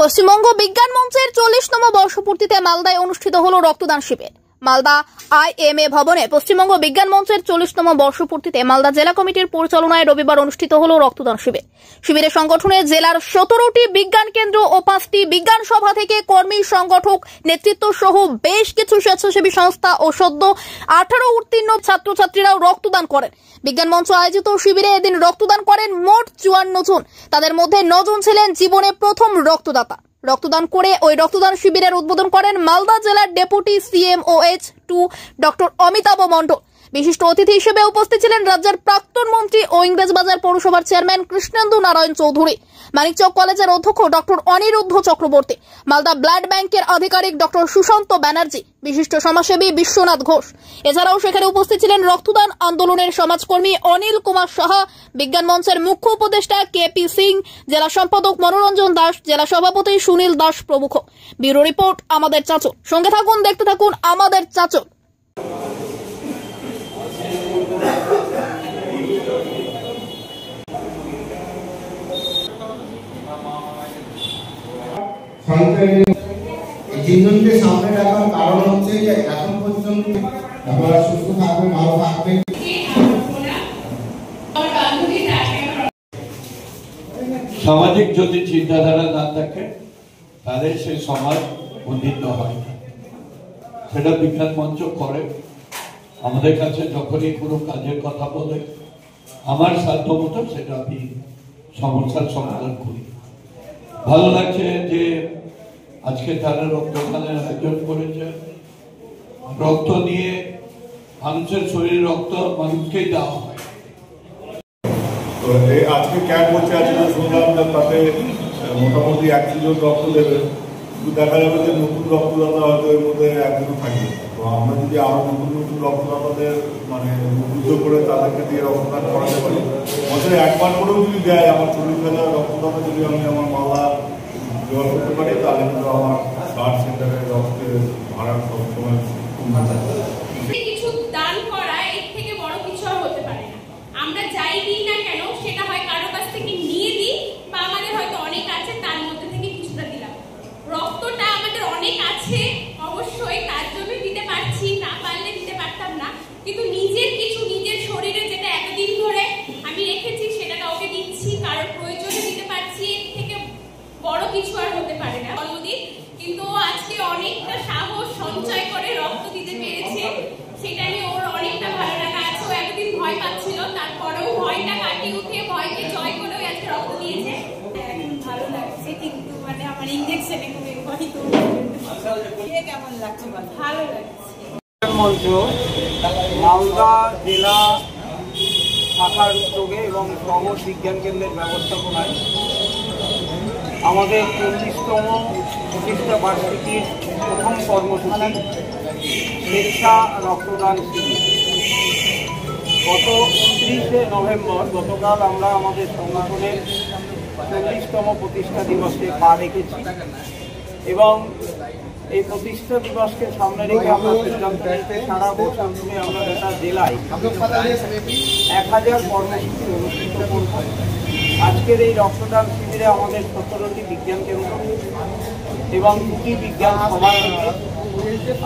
পশ্চিমবঙ্গ বিজ্ঞান মঞ্চের 40তম বর্ষপূর্তিতে মালদায় অনুষ্ঠিত হলো রক্তদান শিবির। মালদা IMA ভবনে পশ্চিমবঙ্গ বিজ্ঞান মঞ্চের 40তম বর্ষপূর্তিতে মালদা জেলা কমিটির পরিচালনায় রবিবার অনুষ্ঠিত হলো রক্তদান শিবির। শিবিরে সংগঠনে জেলার 17টি বিজ্ঞান কেন্দ্র ও 5টি বিজ্ঞান সভা থেকে কর্মী, সংগঠক, নেতৃত্ব সহ বেশ কিছু স্বেচ্ছাসেবী সংস্থা ও সদ্য 18 উত্তীর্ণ ছাত্রছাত্রীরাও রক্তদান করেন। বিজ্ঞান মঞ্চ আয়োজিত শিবিরে এদিন রক্তদান করেন মোট 54 জন। তাদের মধ্যে 9 জন ছিলেন জীবনে প্রথম রক্তদাতা। রক্তদান করে ওই রক্তদান শিবিরের উদ্বোধন করেন মালদা জেলার ডেপুটি CMOH2 ডক্টর অমিতাভ মণ্ডল। বিশিষ্ট অতিথি হিসেবে উপস্থিত ছিলেন রাজ্যের প্রাক্তন মন্ত্রী ও ইংরেজবাজার পৌরসভার চেয়ারম্যান কৃষ্ণেন্দু নারায়ণ চৌধুরী, মানিকচক কলেজের অধ্যক্ষ ডক্টর অনিরুদ্ধ চক্রবর্তী, মালদা ব্লাড ব্যাংকের আধিকারিক ডক্টর সুশান্ত ব্যানার্জি, বিশিষ্ট সমাজসেবী বিশ্বনাথ ঘোষ। এছাড়াও সেখানে উপস্থিত ছিলেন রক্তদান আন্দোলনের সমাজকর্মী অনিল কুমার সাহা, বিজ্ঞান মঞ্চের মুখ্য উপদেষ্টা KP সিং, জেলা সম্পাদক মনোরঞ্জন দাস, জেলা সভাপতি সুনীল দাস প্রমুখ। ব্যুরো রিপোর্ট আমাদের চাচল। সঙ্গে থাকুন, দেখতে থাকুন আমাদের চাচল। তিনজনকে সামনে রাখার কারণ হচ্ছে যে এখন পর্যন্ত আপনারা সুস্থ থাকবেন, ভালো থাকবেন। সামাজিক যদি চিন্তাধারা না থাকে তাহলে সেই সমাজ উন্নীত হয় না। সেটা বিজ্ঞান মঞ্চ করে। আমাদের কাছে যখনই কোনো কাজের কথা বলে আমার সাধ্য মতো সেটা আমি সমস্যার সমাধান করি। ভালো লাগছে যে আজকে তারা রক্তদানের আয়োজন করেছে। রক্ত নিয়ে মানুষের শরীরে রক্ত মানুষকেই দেওয়া হয়। তো এই আজকে ক্যাম্প হচ্ছে, আজকে শুনলাম তাতে মোটামুটি 100 জন রক্ত দেবে। কিন্তু দেখা যাবে যে নতুন রক্তদাতা হয়তো এর মধ্যে একজনও থাকবে। তো আমরা যদি আরো নতুন নতুন রক্তদাতাদের মানে উদ্বুদ্ধ করে তাদেরকে দিয়ে রক্তদান করাতে পারি, বছরে একবার করেও যদি দেয়, আমার 40,000 রক্তদাতা যদি আমি আমার মালদা জোগাড় করতে পারি, তাহলে কিন্তু আমার ব্লাড সেন্টারে রক্তের ভাড়া সবসময় কিছু দান করা এর থেকে বড় কিছু আর হতে পারে না। আমরা যাই দিই না কেন সেটা হয় কারো কাছ থেকে নিয়ে দিই বা আমাদের হয়তো অনেক আছে তার মধ্যে থেকে কিছুটা দিলাম। রক্তটা আমাদের অনেক আছে অবশ্যই, তার জন্য দিতে পারছি, না পারলে দিতে পারতাম না। কিন্তু নিজের কিছু, নিজের শরীরে যেটা এতদিন ধরে আমি রেখেছি সেটা কাউকে দিচ্ছি, কারোর প্রয়োজনে দিতে পারছি, এর থেকে বড় কিছু আর হতে পারে না। জন্মদিন কিন্তু আজকে অনেকটা সাহস সঞ্চয় করে রক্ত দিতে পেরেছে, সেটা নিয়ে ওর অনেকটা ভালো লাগা আছে। ও এতদিন ভয় পাচ্ছিল, তারপরেও ভয়টা কাটিয়ে উঠে ভয়কে জয় করে আজকে রক্ত দিয়েছে। ভালো লাগছে, কিন্তু মানে আমার ইঞ্জেকশনে খুবই ভয়। কেমন লাগছে? ভালো লাগছে। মঞ্চ মালদা জেলা শাখার উদ্যোগে এবং শহর বিজ্ঞান কেন্দ্রের ব্যবস্থাপনায় আমাদের 40তম প্রতিষ্ঠা বার্ষিকীর প্রথম কর্মসূচি স্বেচ্ছা রক্তদান শিবির। গত 29শে নভেম্বর গতকাল আমরা আমাদের সংগঠনের 40তম প্রতিষ্ঠা দিবসে পা রেখেছি এবং এই প্রতিষ্ঠা দিবসকে সামনে রেখে আমরা সিদ্ধান্ত নিতে সারা বছর ধরে আমরা গোটা জেলায় 1000 কর্মসূচি অনুষ্ঠিত করব। আজকের এই রক্তদান শিবিরে আমাদের 17টি বিজ্ঞান কেন্দ্র এবং 2টি বিজ্ঞান সভা থেকে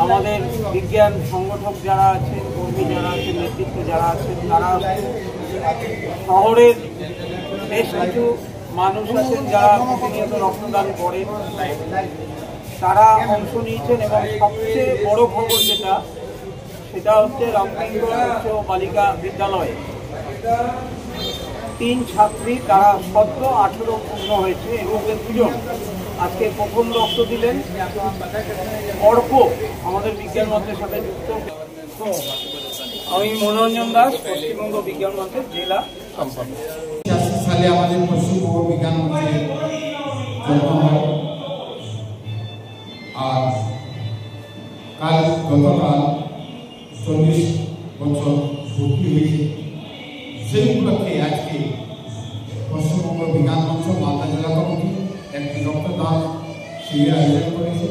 আমাদের বিজ্ঞান সংগঠক যারা আছেন, কর্মী যারা আছেন, নেতৃত্ব যারা আছেন, তারা শহরের বেশ কিছু মানুষ আছেন যারা প্রতিনিয়ত রক্তদান করেন, তারা অংশ নিয়েছেন। এবং সবচেয়ে বড় খবর সেটা হচ্ছে রামকৃষ্ণ উচ্চ বালিকা বিদ্যালয়ে 3 ছাত্রী, তারা সদ্য 18 পূর্ণ হয়েছে এবং 2জন আজকে প্রথম রক্ত দিলেন। অর্ক আমাদের বিজ্ঞান মঞ্চের সাথে যুক্ত। আমি মনোরঞ্জন দাস, পশ্চিমবঙ্গ বিজ্ঞান মঞ্চের জেলা সম্পাদক। সালে আমাদের পশ্চিমবঙ্গ বিজ্ঞান মঞ্চের জন্ম হয়, আর গতকাল 40 বছর ভর্তি হয়েছে। সেই উপলক্ষে আজকে পশ্চিমবঙ্গ বিজ্ঞান মঞ্চ মালদা জেলা কমিটি একটি রক্তদান শিবির আয়োজন করেছে।